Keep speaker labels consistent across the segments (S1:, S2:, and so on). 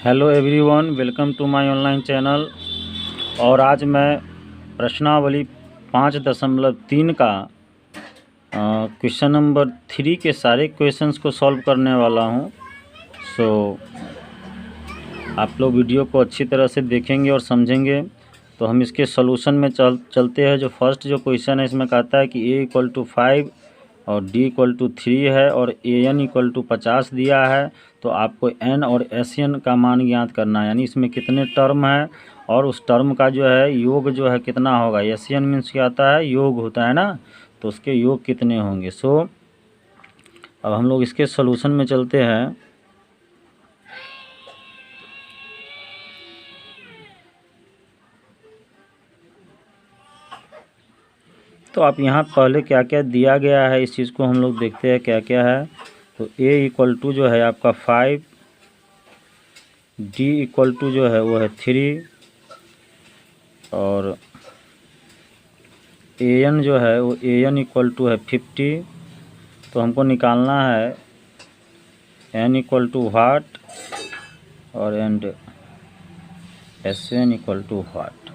S1: Hello everyone, welcome to my online channel. और आज मैं प्रश्नावली 5.3 का क्वेश्चन नंबर 3 के सारे क्वेश्चंस को सॉल्व करने वाला हूं। सो आप लोग वीडियो को अच्छी तरह से देखेंगे और समझेंगे तो हम इसके सॉल्यूशन में चलते हैं। जो फर्स्ट जो क्वेश्चन है इसमें कहता है कि a = 5 और d = 3 है और an = 50 दिया है, तो आपको n और SN का मान ज्ञात करना है। यानी इसमें कितने टर्म है और उस टर्म का जो है योग जो है कितना होगा। SN मीन्स क्या आता है, योग होता है ना, तो उसके योग कितने होंगे। सो अब हम लोग इसके सॉल्यूशन में चलते हैं। तो आप यहाँ पहले क्या क्या दिया गया है इस चीज़ को हम लोग देखते हैं क्या क्या है। तो a = जो है आपका 5, d = जो है वो है 3 और an जो है वो an = है 50। तो हमको निकालना है n = व्हाट और एंड SN = व्हाट।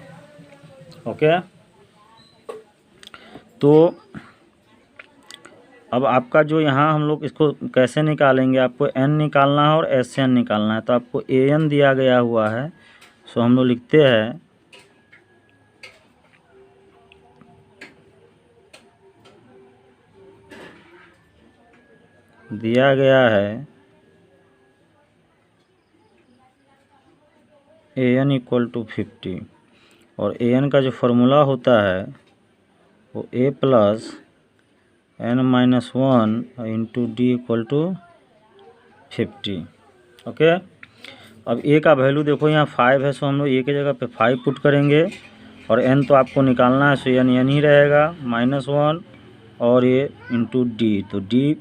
S1: ओके, तो अब आपका जो यहाँ हम लोग इसको कैसे निकालेंगे, आपको n निकालना है और SN निकालना है। तो आपको an दिया गया हुआ है, सो हम लोग लिखते हैं दिया गया है an = 50 और an का जो फॉर्मूला होता है वो a + n-1 × d = 50। ओके, अब a का वैल्यू देखो यहाँ 5 है, सो हम लोग a की जगह पे 5 पुट करेंगे और n तो आपको निकालना है, सो n ही रहेगा -1 और ये इंटू d। तो d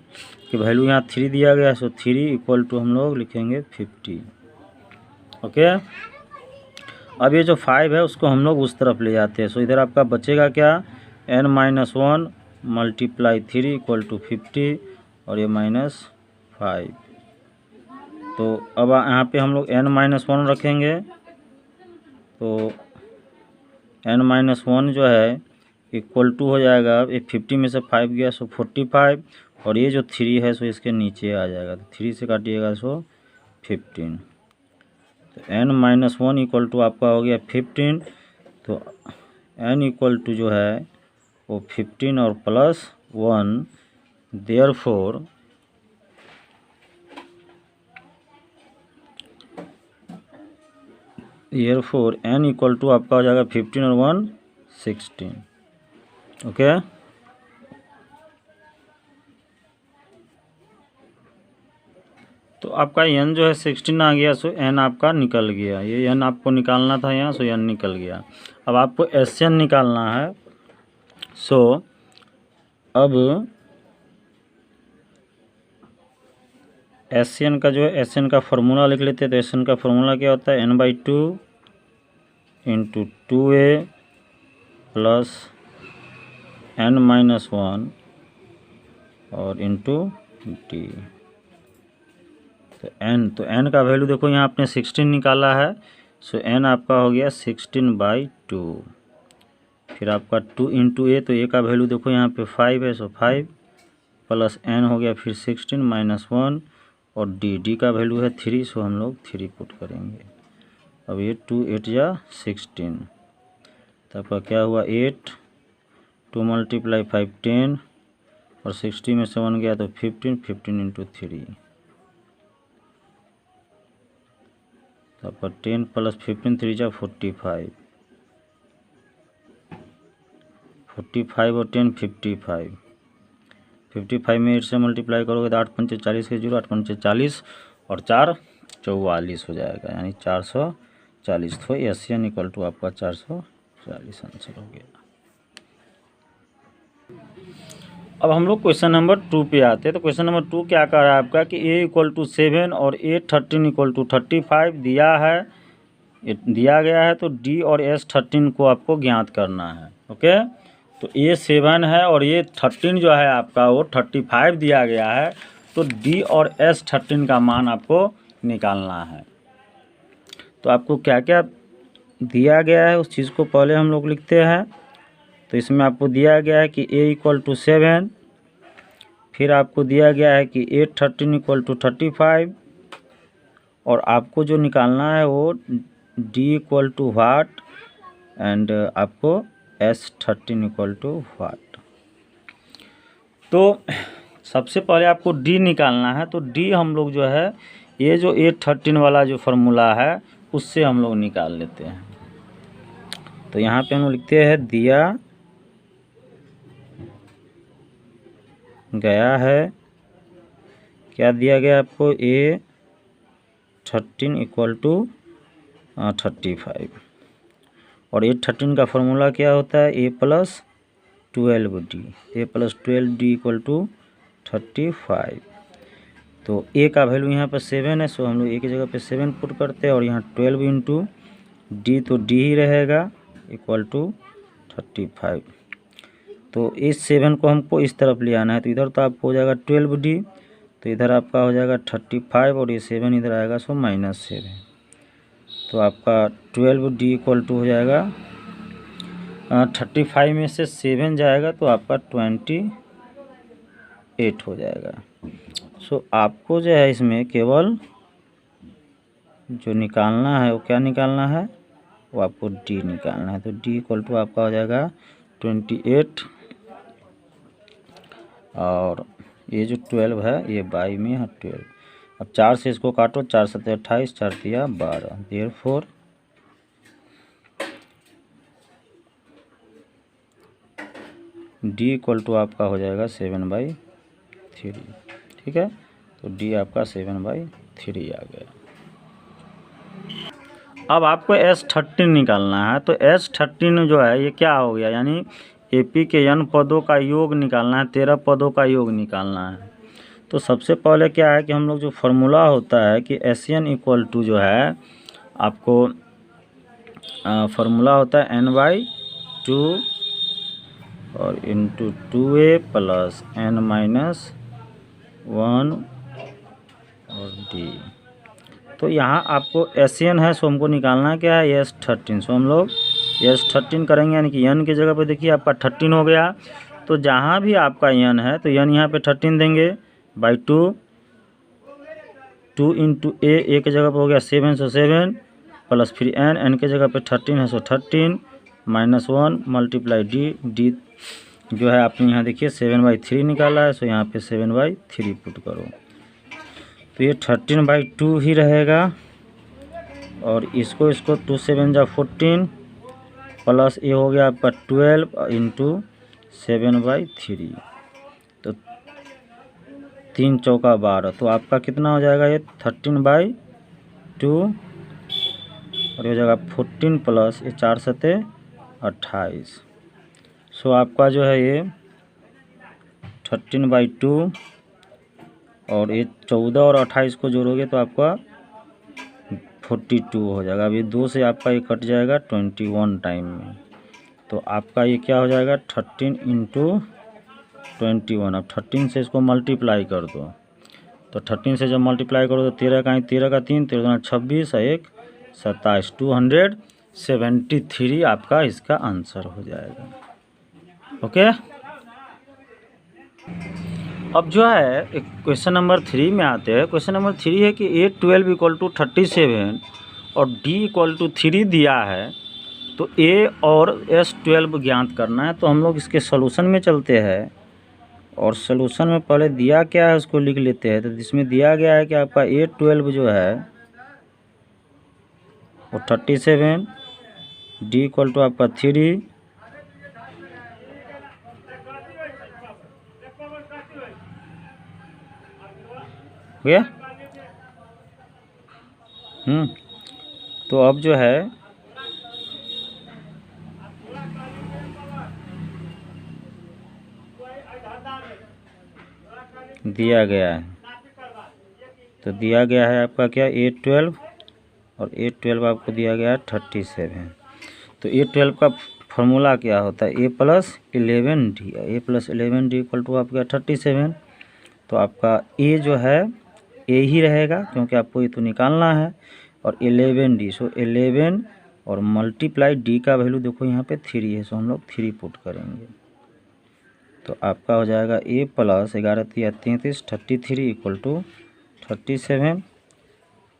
S1: की वैल्यू यहाँ 3 दिया गया है, सो 3 = हम लोग लिखेंगे 50। ओके, अब ये जो 5 है उसको हम लोग उस तरफ ले जाते हैं। सो इधर आपका बचेगा क्या, n-1 × 3 = 50 और ये -5। तो अब यहाँ पे हम लोग n-1 रखेंगे, तो n-1 जो है = हो जाएगा, ये 50 में से 5 गया सो 45 और ये जो 3 है सो इसके नीचे आ जाएगा, तो 3 से काटिएगा सो 15। तो n-1 = आपका हो गया 15। तो n = जो है वो 15 और +1, देयरफॉर n = आपका हो जाएगा 15 और 1 16। ओके, तो आपका n जो है 16 आ गया, सो n आपका निकल गया। ये n आपको निकालना था यहाँ, सो n निकल गया। अब आपको SN निकालना है। सो अब SN का जो है SN का फॉर्मूला लिख लेते हैं। तो SN का फॉर्मूला क्या होता है, n/2 × 2a + n-1 और इंटू d। तो n का वैल्यू देखो यहाँ आपने 16 निकाला है, सो n आपका हो गया 16/2। फिर आपका 2 × a, तो a का वैल्यू देखो यहाँ पे 5 है, सो 5 + n हो गया फिर 16 - 1 और d का वैल्यू है 3, सो हम लोग 3 पुट करेंगे। अब ये 2 8 या 16, तो आपका क्या हुआ 8, 2 × 5 10 और 60 में से 1 गया तो 15, 15 × 3। तो आपका 10 + 15 3 × 45, 45 और 10 55, 55 में 8 से मल्टीप्लाई करोगे तो 8 × 5 = 40 के 0, 8 × 5 = 40 और 4 = 44 हो जाएगा, यानी 440। तो SN = आपका 440 आंसर हो गया। अब हम लोग क्वेश्चन नंबर 2 पे आते हैं। तो क्वेश्चन नंबर 2 क्या कह रहा है आपका कि a = 7 और a13 = 35 दिया गया है, तो d और s13 को आपको ज्ञात करना है। ओके, तो a 7 है और ये 13 जो है आपका वो 35 दिया गया है, तो d और s13 का मान आपको निकालना है। तो आपको क्या क्या दिया गया है उस चीज़ को पहले हम लोग लिखते हैं। तो इसमें आपको दिया गया है कि a इक्वल टू 7, फिर आपको दिया गया है कि 8 13 इक्वल टू 35, और आपको जो निकालना है वो d equal to what and आपको s 13 इक्वल टू वाट। तो सबसे पहले आपको d निकालना है। तो d हम लोग जो है ये जो 8 13 वाला जो फार्मूला है उससे हम लोग निकाल लेते हैं। तो यहाँ पे हम लोग लिखते हैं दिया गया है, क्या दिया गया आपको, a 13 इक्वल टू 35, और 8 13 का फार्मूला क्या होता है, a plus 12d equal to 35। तो a का वैल्यू यहाँ पर 7 है, सो हम लोग a की जगह पे 7 पुट करते हैं, और यहाँ 12 इंटू d, तो d ही रहेगा इक्वल टू 35। तो इस 7 को हमको इस तरफ ले आना है, तो इधर तो आपको हो जाएगा 12d, तो इधर आपका हो जाएगा 35, और ये 7 इधर आएगा, सो -7। तो आपका 12d इक्वल टू हो जाएगा 35 में से 7 जाएगा तो आपका 28 हो जाएगा। सो आपको जो है इसमें केवल जो निकालना है वो क्या निकालना है, वो आपको d निकालना है। तो d इक्वल टू आपका हो जाएगा 28, और ये जो 12 है ये बाई में है 12। अब 4 से इसको काटो, 4 7 28, 4 3 12, देयरफॉर d इक्वल टू आपका हो जाएगा 7/3। ठीक है, तो d आपका 7/3 आ गया। अब आपको S13 निकालना है। तो S13 जो है ये क्या हो गया, यानी AP के n पदों का योग निकालना है, 13 पदों का योग निकालना है। तो सबसे पहले क्या है कि हम लोग जो फार्मूला होता है कि SN इक्वल टू जो है आपको फार्मूला होता है n/2 और इंटू 2a प्लस n-1 और d। तो यहाँ आपको SN है, सो हमको निकालना क्या है, S13। सो हम लोग S13 करेंगे, यानी कि n की जगह पे देखिए आपका 13 हो गया। तो जहाँ भी आपका n है तो n यहाँ पे 13 देंगे बाई 2 इंटू a की जगह पे हो गया 7, सो 7 प्लस फिर n की जगह पे 13 है, सो 13 -1 मल्टीप्लाई d जो है आपने यहाँ देखिए 7/3 निकाला है, सो यहाँ पे 7/3 पुट करो। तो ये 13/2 ही रहेगा, और इसको 2 7 जा 14 प्लस ये हो गया आपका 12 इंटू 7/3, तो 3 चौका 12, तो आपका कितना हो जाएगा, ये 13/2, और ये हो जाएगा 14 प्लस ये 4 7 28। सो आपका जो है ये 13/2 और ये 14 और 28 को जोड़ोगे तो आपका 42 हो जाएगा। अभी 2 से आपका ये कट जाएगा 21 टाइम में, तो आपका ये क्या हो जाएगा 13 इंटू 21। अब 13 से इसको मल्टीप्लाई कर दो, तो 13 से जब मल्टीप्लाई करो तो 13 का 3, 13 26 और 1 27, 273 आपका इसका आंसर हो जाएगा। ओके, अब जो है क्वेश्चन नंबर 3 में आते हैं। क्वेश्चन नंबर 3 है कि A12 इक्वल टू 37 और D इक्वल टू 3 दिया है, तो A और S12 ज्ञात करना है। तो हम लोग इसके सॉल्यूशन में चलते हैं, और सॉल्यूशन में पहले दिया क्या है उसको लिख लेते हैं। तो जिसमें दिया गया है कि आपका A12 जो है वो 37, D इक्वल टू आपका 3, गया। तो अब जो है दिया गया है, तो दिया गया है आपका क्या A12, और A12 आपको दिया गया है 37। तो A12 का फॉर्मूला क्या होता है, A plus 11D, A plus 11D equal to आपका 37। तो आपका A जो है A ही रहेगा, क्योंकि आपको ये तो निकालना है, और 11D, सो 11 और मल्टीप्लाई डी का वैल्यू देखो यहाँ पे 3 है, सो हम लोग 3 पुट करेंगे तो आपका हो जाएगा ए प्लस 11 3 33 33 इक्वल टू 37।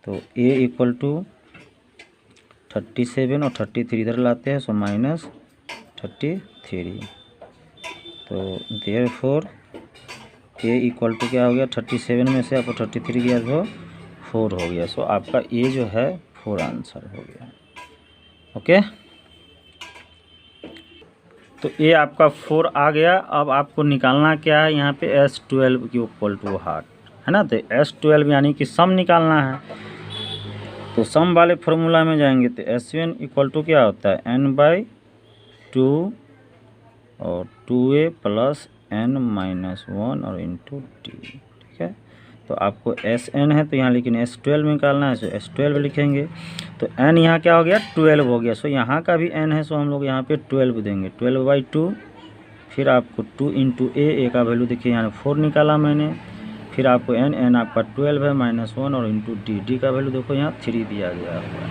S1: तो ए इक्वल टू 37 और 33 इधर लाते हैं, सो माइनस 33। तो देयरफॉर ए इक्वल टू क्या हो गया, 37 में से आपको 33 गया तो 4 हो गया। सो आपका ए जो है 4 आंसर हो गया। ओके, तो ये आपका 4 आ गया। अब आपको निकालना क्या है, यहाँ पे S12 की इक्वल टू हार्ट है ना, तो S12 यानी कि सम निकालना है। तो सम वाले फॉर्मूला में जाएंगे तो S1 इक्वल टू क्या होता है, n/2 और 2a प्लस n-1 और इंटू डी। ठीक है, तो आपको Sn है तो यहाँ लेकिन S12 निकालना है, सो S12 लिखेंगे। तो n यहाँ क्या हो गया, 12 हो गया। सो यहाँ का भी n है, सो हम लोग यहाँ पे 12 देंगे, 12/2। फिर आपको 2 इंटू ए का वैल्यू देखिए यहाँ 4 निकाला मैंने। फिर आपको n आपका 12 है, -1 और इंटू डी का वैल्यू देखो यहाँ 3 दिया गया हुआ है।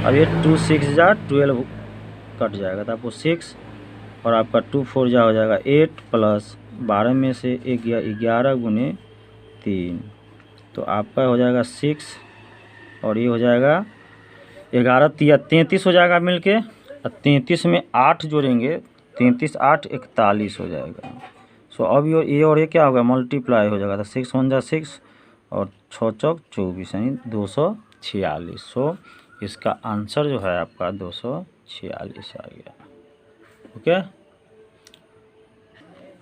S1: अब ये 2 6 जा 12 कट जाएगा तो आपको 6 और आपका 2 4 जा हो जाएगा 8 प्लस 12 में से 11 गुने 3, तो आपका हो जाएगा 6 और ये हो जाएगा 11 33 हो जाएगा मिलके। और 33 में 8 जोड़ेंगे, 33 8 41 हो जाएगा। सो अब ये और ये क्या होगा, मल्टीप्लाई हो जाएगा। तो 6 1 जा 6 और 6 चौक 24 यानी 246। सो इसका आंसर जो है आपका 246 आ गया। ओके,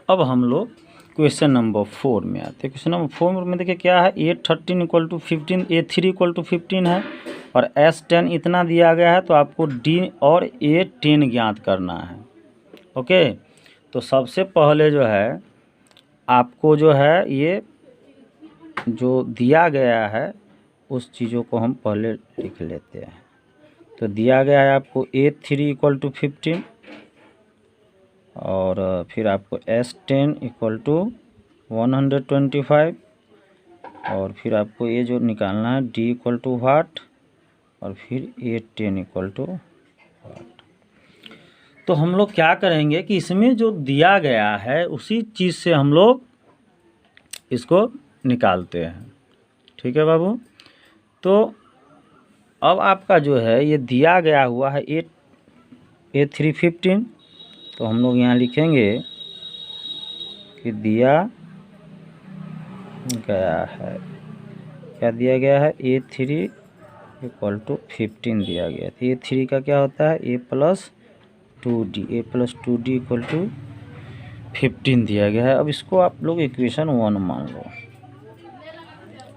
S1: अब हम लोग क्वेश्चन नंबर 4 में आते हैं। क्वेश्चन नंबर 4 में देखिए क्या है, A13 equal to 15, A3 equal to 15 है और S10 इतना दिया गया है। तो आपको D और A10 ज्ञात करना है। ओके, तो सबसे पहले जो है आपको जो है ये जो दिया गया है उस चीज़ों को हम पहले लिख लेते हैं। तो दिया गया है आपको A3 इक्वल टू 15 और फिर आपको S10 इक्वल टू 125 और फिर आपको ये जो निकालना है D इक्वल टू वाट और फिर A10 इक्वल टू वाट। तो हम लोग क्या करेंगे कि इसमें जो दिया गया है उसी चीज़ से हम लोग इसको निकालते हैं। ठीक है बाबू, तो अब आपका जो है ये दिया गया हुआ है A3 15, तो हम लोग यहाँ लिखेंगे कि दिया गया है, क्या दिया गया है, A3 इक्वल टू 15 दिया गया। तो A3 का क्या होता है, A plus 2D equal to 15 दिया गया है। अब इसको आप लोग इक्वेशन 1 मान लो,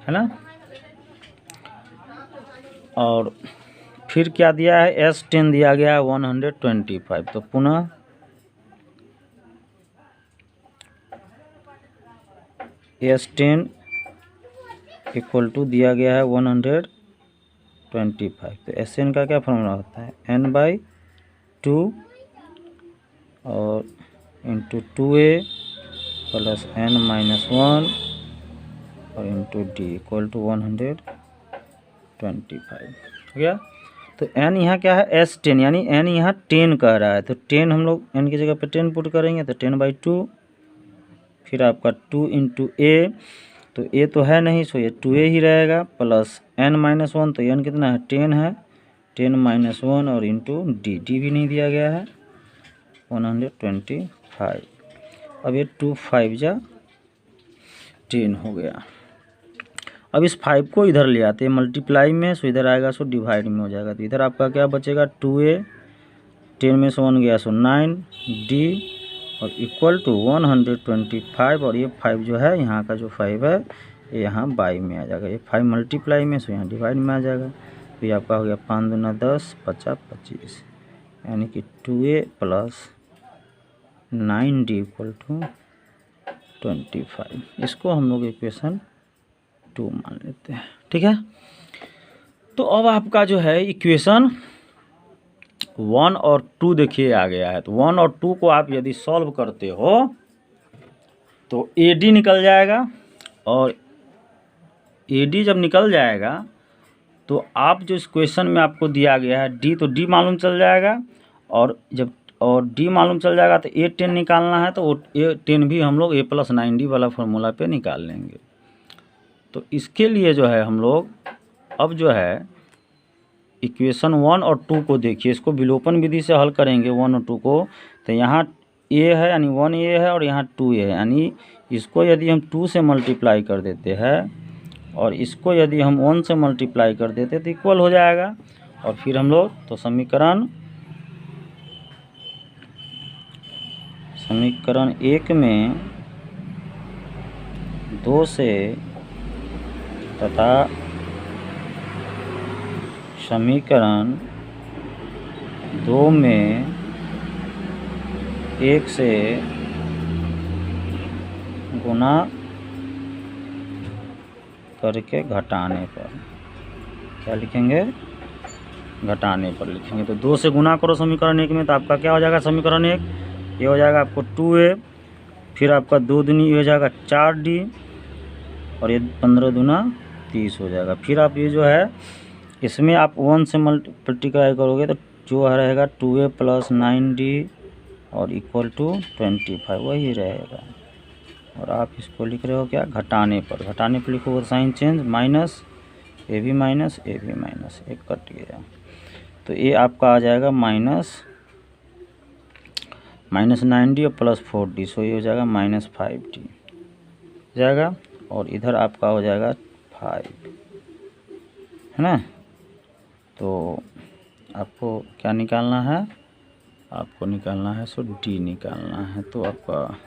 S1: है ना। और फिर क्या दिया है, S10 दिया गया है 125, तो पुनः S10 इक्वल टू दिया गया है 125। तो Sn का क्या फॉर्मूला होता है, n/2 और इंटू 2a प्लस n-1 और इंटू डी इक्वल टू 125। हो गया। तो n यहाँ क्या है, S10 यानी n यहाँ 10 कह रहा है। तो 10 हम लोग n की जगह पे 10 पुट करेंगे तो 10/2। फिर आपका 2 इंटू ए, तो ए तो है नहीं, सो ये 2a ही रहेगा प्लस n-1, तो n कितना है 10 है, 10-1 और इंटू डी भी नहीं दिया गया है 125। अब ये 2 5 जा 10 हो गया। अब इस 5 को इधर ले आते हैं मल्टीप्लाई में, सो इधर आएगा सो डिवाइड में हो जाएगा। तो इधर आपका क्या बचेगा, 2a, 10 में से 1 गया सो 9d और इक्वल टू 125। और ये 5 जो है यहाँ का जो 5 है ये यहाँ बाई में आ जाएगा, ये 5 मल्टीप्लाई में, सो यहाँ डिवाइड में आ जाएगा। तो ये आपका हो गया 5 दूना 10, 50 25 यानी कि 2a plus 9d equal to 25। इसको हम लोग इक्वेशन 2 मान लेते हैं। ठीक है, तो अब आपका जो है इक्वेशन 1 और 2 देखिए आ गया है। तो 1 और 2 को आप यदि सॉल्व करते हो तो AD निकल जाएगा और AD जब निकल जाएगा तो आप जो इस क्वेश्चन में आपको दिया गया है डी, तो डी मालूम चल जाएगा, और जब डी मालूम चल जाएगा तो A10 निकालना है, तो A10 भी हम लोग A+9D वाला फार्मूला पे निकाल लेंगे। तो इसके लिए जो है हम लोग अब जो है इक्वेशन 1 और 2 को देखिए, इसको विलोपन विधि से हल करेंगे 1 और 2 को। तो यहाँ A है यानी 1A है और यहाँ 2A है, यानी इसको यदि हम 2 से मल्टीप्लाई कर देते हैं और इसको यदि हम 1 से मल्टीप्लाई कर देते तो इक्वल हो जाएगा। और फिर हम लोग तो समीकरण 1 में 2 से तथा समीकरण 2 में 1 से गुना करके घटाने पर क्या लिखेंगे, घटाने पर लिखेंगे। तो 2 से गुना करो समीकरण 1 में, तो आपका क्या हो जाएगा समीकरण 1, ये हो जाएगा आपको 2A, फिर आपका 2 दूनी ये हो जाएगा 4D, और ये 15 दूना 30 हो जाएगा। फिर आप ये जो है इसमें आप 1 से मल्टीप्लाई करोगे तो जो रहेगा 2A + 9D और इक्वल टू 25 वही रहेगा। और आप इसको लिख रहे हो क्या, घटाने पर। घटाने पर लिखोगे साइन चेंज, माइनस ए भी माइनस एक कट गया, तो ये आपका आ जाएगा -9D और +4D, सो ये हो जाएगा -5D जाएगा। और इधर आपका हो जाएगा 5, है ना। तो आपको क्या निकालना है, आपको निकालना है सो D निकालना है। तो आपका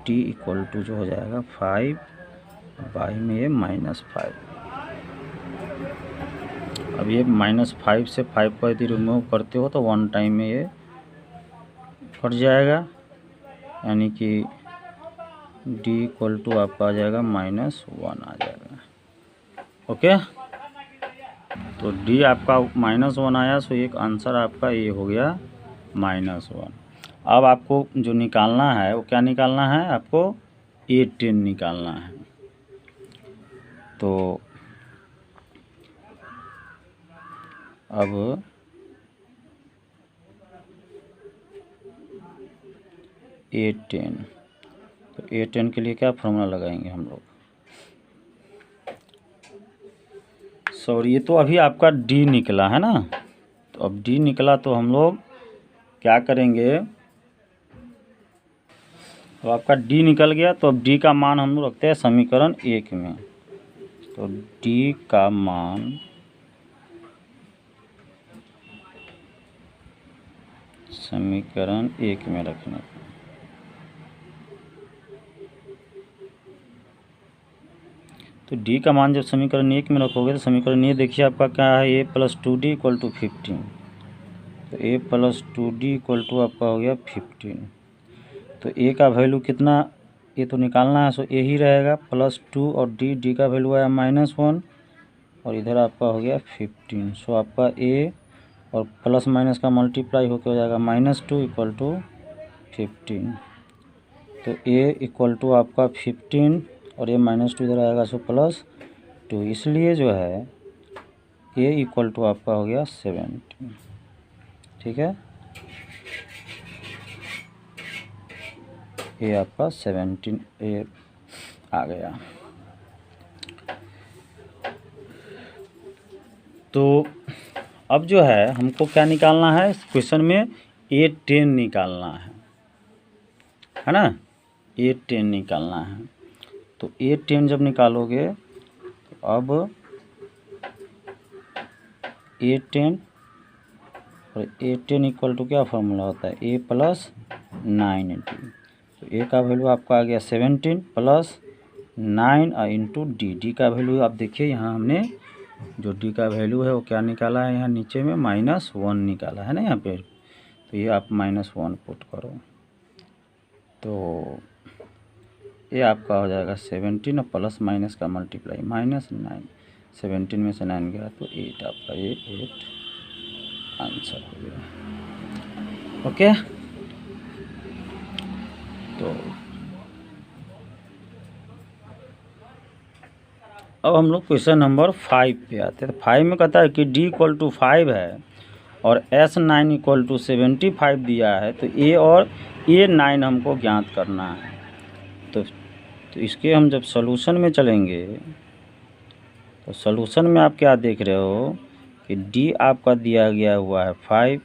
S1: D इक्वल टू जो हो जाएगा 5 बाई में ये -5। अब ये -5 से 5 को यदि रिमूव करते हो तो 1 टाइम में ये कट जाएगा, यानी कि D इक्वल टू आपका आ जाएगा -1 आ जाएगा। ओके, तो D आपका -1 आया, सो एक आंसर आपका ये हो गया -1। अब आपको जो निकालना है वो क्या निकालना है, आपको A10 निकालना है। तो अब A10, तो A10 के लिए क्या फॉर्मूला लगाएंगे हम लोग, सॉरी ये तो अभी आपका D निकला है ना। तो अब D निकला तो हम लोग क्या करेंगे, तो आपका D निकल गया, तो अब D का मान हम लोग रखते हैं समीकरण 1 में। तो D का मान समीकरण 1 में रखने पर तो D का मान जब समीकरण 1 में रखोगे तो समीकरण ये देखिए आपका क्या है, A + 2D = 15। तो A + 2D = आपका हो गया 15। तो A का वैल्यू कितना, ये तो निकालना है, सो A ही रहेगा +2 और D का वैल्यू आया -1 और इधर आपका हो गया 15। सो आपका A और प्लस माइनस का मल्टीप्लाई होकर हो जाएगा -2 = 15। तो A इक्वल आपका 15 और ये -2 इधर आएगा, सो +2, इसलिए जो है A इक्वल आपका हो गया 17। ठीक है, ये आपका 17 A आ गया। तो अब जो है हमको क्या निकालना है इस क्वेश्चन में, A10 निकालना है ना, A10 निकालना है। तो A10 जब निकालोगे तो अब A10 और A10 इक्वल टू क्या फार्मूला होता है, A + 9D। तो A का वैल्यू आपका आ गया 17 + 9 इंटू D का वैल्यू आप देखिए, यहाँ हमने जो D का वैल्यू है वो क्या निकाला है, यहाँ नीचे में -1 निकाला है ना यहाँ पे। तो ये आप -1 पुट करो, तो ये आपका हो जाएगा 17 और प्लस माइनस का मल्टीप्लाई -9, 17 में से 9 गया तो 8, आपका ये 8 आंसर हो गया। ओके, तो अब हम लोग क्वेश्चन नंबर 5 पे आते हैं। तो 5 में कहता है कि D इक्वल टू 5 है और S9 इक्वल टू 75 दिया है, तो A और A9 हमको ज्ञात करना है। तो इसके हम जब सॉल्यूशन में चलेंगे तो सॉल्यूशन में आप क्या देख रहे हो कि D आपका दिया गया हुआ है 5,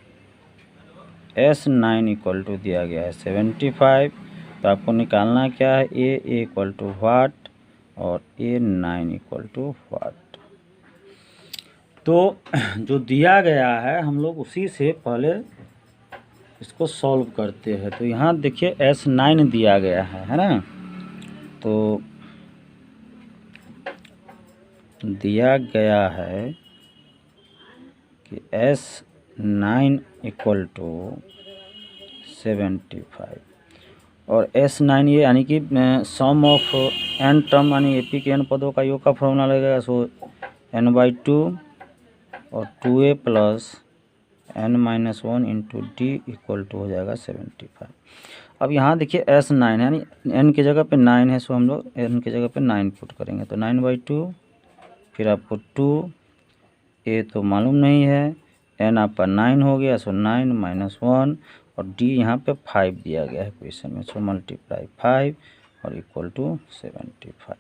S1: S9 इक्वल टू दिया गया है 75। तो आपको निकालना क्या है, A इक्वल टू वाट और A9 इक्वल टू वाट। तो जो दिया गया है हम लोग उसी से पहले इसको सॉल्व करते हैं। तो यहाँ देखिए S9 दिया गया है ना। तो दिया गया है कि S9 इक्वल टू 75 और S9 ये यानी कि सम ऑफ n टर्म यानी AP के n पदों का योग का फॉर्मूला लगेगा। सो n/2 और 2a plus n-1 into D equal to हो जाएगा 75। अब यहाँ देखिए S9 यानी n की जगह पे 9 है, सो हम लोग n की जगह पे 9 पुट करेंगे। तो 9/2 फिर आपको 2, a तो मालूम नहीं है, n आपका 9 हो गया, सो 9 - 1 और D यहाँ पे 5 दिया गया है क्वेश्चन में। सो मल्टीप्लाई 5 और इक्वल टू 75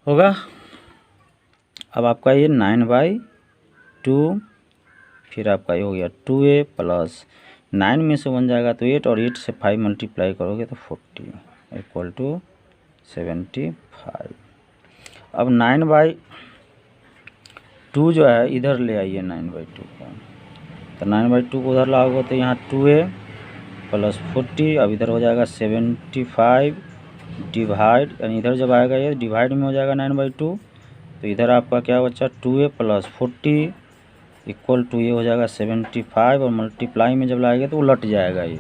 S1: होगा। अब आपका ये 9/2 फिर आपका ये हो गया 2a प्लस 9 में से 1 जाएगा तो 8 और 8 से 5 मल्टीप्लाई करोगे तो 40 इक्वल टू 75। अब 9/2 जो है इधर ले आइए 9/2 को। तो 9/2 को उधर लाओगे तो यहाँ 2a प्लस 40, अब इधर हो जाएगा 75 डिवाइड, यानी इधर जब आएगा ये डिवाइड में हो जाएगा 9/2। तो इधर आपका क्या बचा 2a प्लस 40 इक्वल टू ये हो जाएगा 75 और मल्टीप्लाई में जब लाएगा तो उलट जाएगा, ये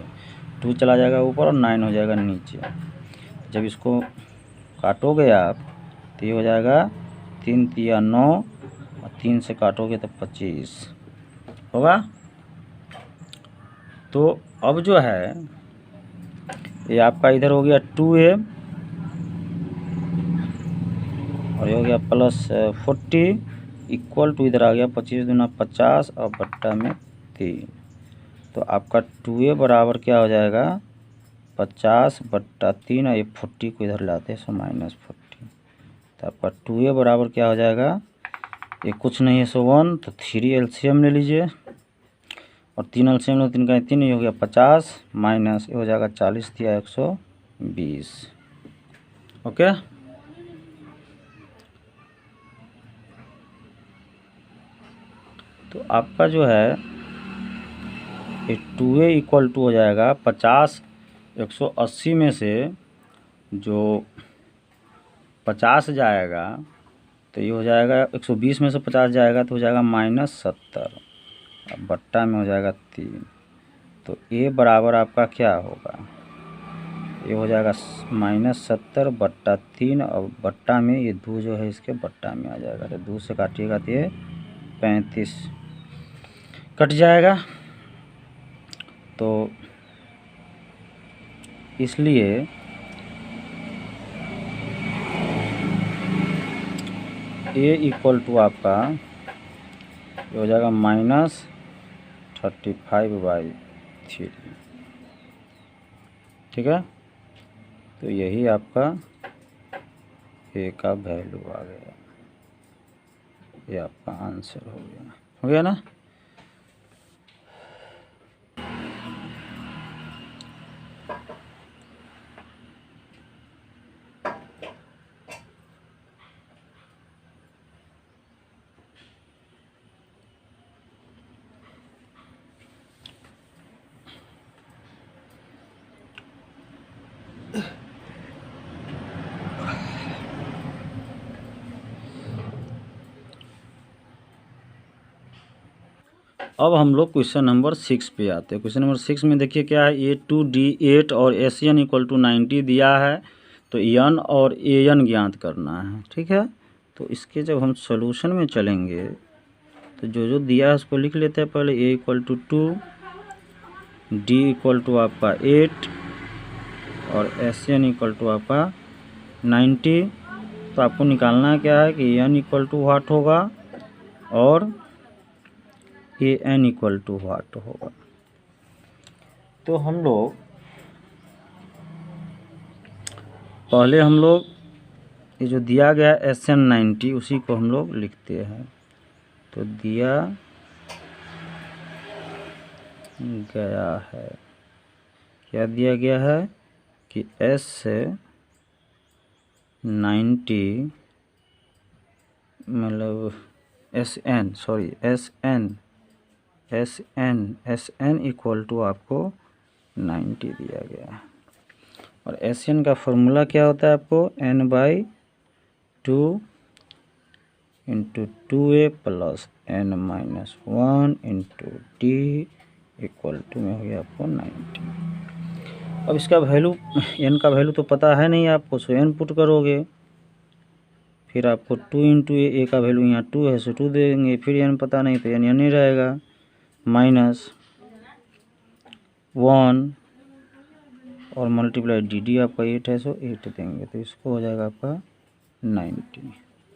S1: 2 चला जाएगा ऊपर और 9 हो जाएगा नीचे। जब इसको काटोगे आप तो ये हो जाएगा 3 × 9 और 3 से काटोगे तो 25 होगा। तो अब जो है ये आपका इधर हो गया 2a और ये हो गया प्लस 40 इक्वल टू इधर आ गया 25 दूना 50 और बट्टा में 3। तो आपका 2a बराबर क्या हो जाएगा 50/3 और ये 40 को इधर लाते हैं, सो -40। तो आपका 2a बराबर क्या हो जाएगा, ये कुछ नहीं है सो 1, तो 3 एलसीएम ले लीजिए और 3 एलसीएम लो, 3 का 3 हो गया 50 माइनस ये हो जाएगा 40 दिया 120। ओके। तो आपका जो है ये 2a इक्वल टू हो जाएगा 50, 180 में से जो 50 जाएगा तो ये हो जाएगा 120 में से 50 जाएगा तो हो जाएगा -70, अब बट्टा में हो जाएगा 3। तो a बराबर आपका क्या होगा, ये हो जाएगा -70/3 और बट्टा में ये 2 जो है इसके बट्टा में आ जाएगा। तो 2 से काटिएगा तो ये 35 कट जाएगा। तो इसलिए a इक्वल टू आपका ये हो जाएगा -35/3, ठीक है। तो यही आपका a का वैल्यू आ गया, ये आपका आंसर हो गया ना। अब हम लोग क्वेश्चन नंबर 6 पे आते हैं। क्वेश्चन नंबर 6 में देखिए क्या है, A2D8 और SN इक्वल टू 90 दिया है, तो n और AN ज्ञात करना है, ठीक है। तो इसके जब हम सॉल्यूशन में चलेंगे तो जो दिया है उसको लिख लेते हैं पहले। A equal to 2, D equal to आपका 8 और SN इक्वल टू आपका 90 तो आपको निकालना क्या है कि एन इक्वल टू व्हाट होगा और A N equal to what होगा। तो हम लोग पहले ये जो दिया गया SN90 उसी को हम लोग लिखते हैं। तो दिया गया है, क्या दिया गया है कि S90 मतलब SN इक्वल टू आपको 90 दिया गया है। और SN का फॉर्मूला क्या होता है आपको n/2 इंटू 2a plus n-1 into d equal to में हो गया आपको 90। अब इसका वैल्यू n का वैल्यू तो पता है नहीं आपको, सो n पुट करोगे, फिर आपको 2 इंटू ए का वैल्यू यहाँ 2 है, सो 2 देंगे, फिर n पता नहीं तो n ही रहेगा, माइनस 1 और मल्टीप्लाई डी आपका 8 है, सो 8 देंगे, तो इसको हो जाएगा आपका 90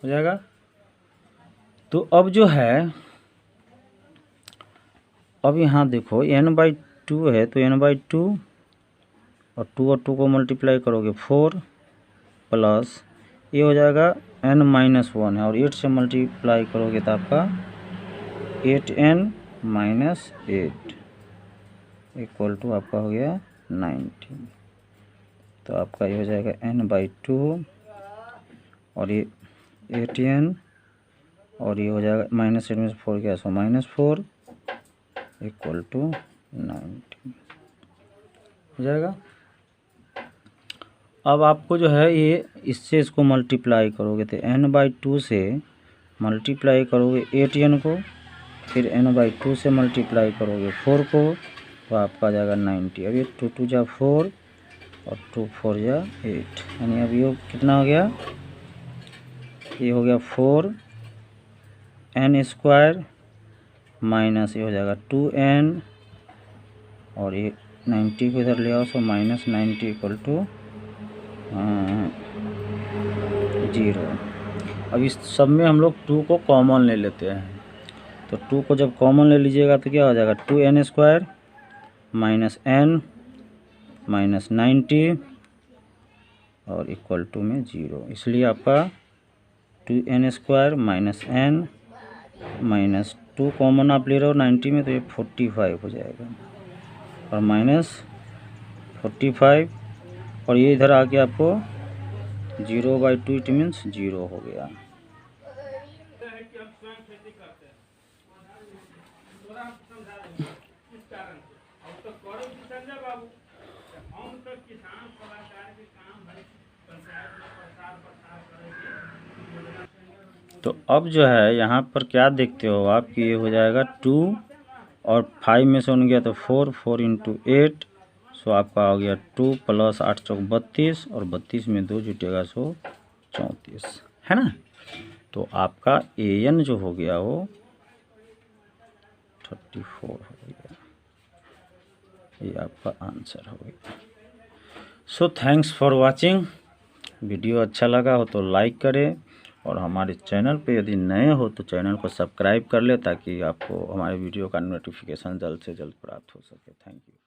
S1: हो जाएगा। तो अब जो है अब यहाँ देखो n/2 है तो n/2 और 2 को मल्टीप्लाई करोगे 4 प्लस ये हो जाएगा n-1 है और 8 से मल्टीप्लाई करोगे तो आपका 8n-8 इक्वल टू आपका हो गया 90। तो आपका ये हो जाएगा n/2 और ये 8n और ये हो जाएगा -8 में से 4 गया सो -4 इक्वल टू 90 हो जाएगा। अब आपको जो है ये इससे इसको मल्टीप्लाई करोगे तो n/2 से मल्टीप्लाई करोगे 8n को, फिर n/2 से मल्टीप्लाई करोगे 4 को, तो आपका आ जाएगा 90। अब ये 2 2 जा 4 और 2 4 जा 8, यानी अब ये कितना हो गया, ये हो गया 4n² माइनस ये हो जाएगा 2n और ये 90 को इधर ले आओ, सो -90 इक्वल टू 0। अब इस सब में हम लोग 2 को कॉमन ले लेते हैं, तो 2 को जब कॉमन ले लीजिएगा तो क्या हो जाएगा 2n² माइनस n माइनस 90 और इक्वल टू में 0, इसलिए आपका 2n² minus n minus 2 common आप ले रहे हो 90 में, तो ये 45 हो जाएगा और -45 और ये इधर आके आपको 0/2 इट मीन्स 0 हो गया। तो अब जो है यहाँ पर क्या देखते हो आप कि ये हो जाएगा 2 और 5 में से 1 गया तो 4 4 इंटू 8, सो आपका हो गया 2 प्लस 8 चौक 32 और 32 में 2 जुटेगा सो 34 है ना। तो आपका an जो हो गया वो 34 हो गया, ये आपका आंसर हो गया। So thanks for watching. Video अच्छा लगा हो तो लाइक करें और हमारे चैनल पे यदि नए हो तो चैनल को सब्सक्राइब कर ले ताकि आपको हमारे वीडियो का नोटिफिकेशन जल्द से जल्द प्राप्त हो सके। Thank you.